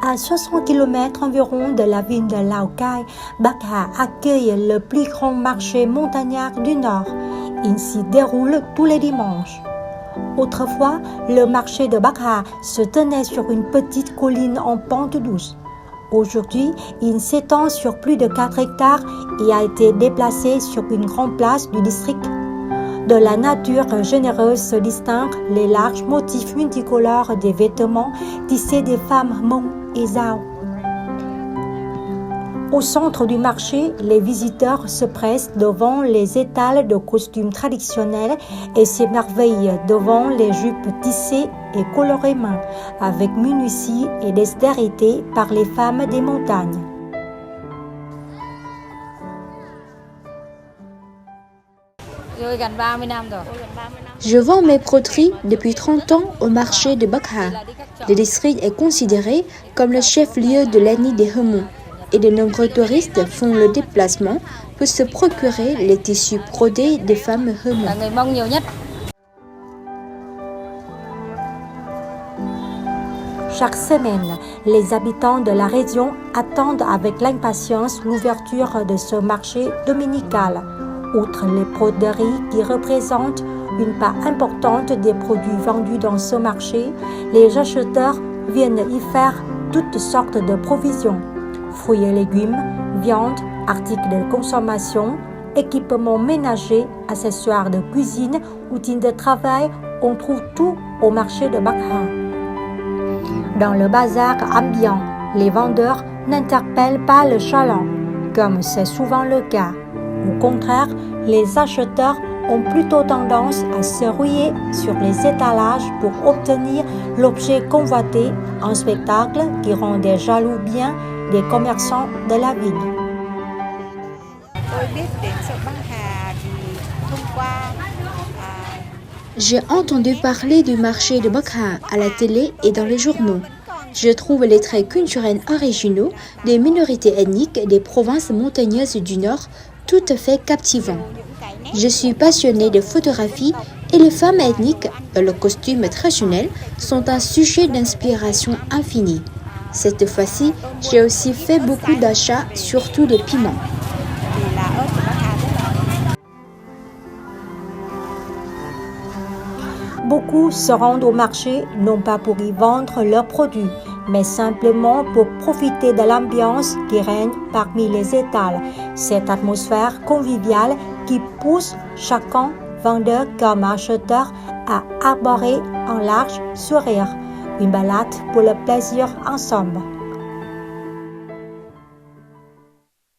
À 60 km environ de la ville de Lào Cai, Bắc-Hà accueille le plus grand marché montagnard du Nord. Il s'y déroule tous les dimanches. Autrefois, le marché de Bắc-Hà se tenait sur une petite colline en pente douce. Aujourd'hui, il s'étend sur plus de 4 hectares et a été déplacé sur une grande place du district. De la nature généreuse se distinguent les larges motifs multicolores des vêtements tissés des femmes Hmong et Dao. Au centre du marché, les visiteurs se pressent devant les étals de costumes traditionnels et s'émerveillent devant les jupes tissées et colorées main, avec minutie et dextérité par les femmes des montagnes. Je vends mes broderies depuis 30 ans au marché de Bắc-Hà. Le district est considéré comme le chef-lieu de l'ethnie des Hmong et de nombreux touristes font le déplacement pour se procurer les tissus brodés des femmes Hmong. Chaque semaine, les habitants de la région attendent avec l'impatience l'ouverture de ce marché dominical. Outre les broderies qui représentent une part importante des produits vendus dans ce marché, les acheteurs viennent y faire toutes sortes de provisions. Fruits et légumes, viande, articles de consommation, équipements ménagers, accessoires de cuisine, outils de travail, on trouve tout au marché de Bắc-Hà. Dans le bazar ambiant, les vendeurs n'interpellent pas le chaland, comme c'est souvent le cas. Au contraire, les acheteurs ont plutôt tendance à se ruer sur les étalages pour obtenir l'objet convoité, un spectacle qui rend des jaloux bien des commerçants de la ville. J'ai entendu parler du marché de Bắc-Hà à la télé et dans les journaux. Je trouve les traits culturels originaux des minorités ethniques des provinces montagneuses du Nord tout à fait captivants. Je suis passionnée de photographie et les femmes ethniques, dans le costume traditionnel, sont un sujet d'inspiration infinie. Cette fois-ci, j'ai aussi fait beaucoup d'achats, surtout de piments. Beaucoup se rendent au marché non pas pour y vendre leurs produits, mais simplement pour profiter de l'ambiance qui règne parmi les étals, cette atmosphère conviviale qui pousse chacun, vendeur comme acheteur, à arborer un large sourire, une balade pour le plaisir ensemble.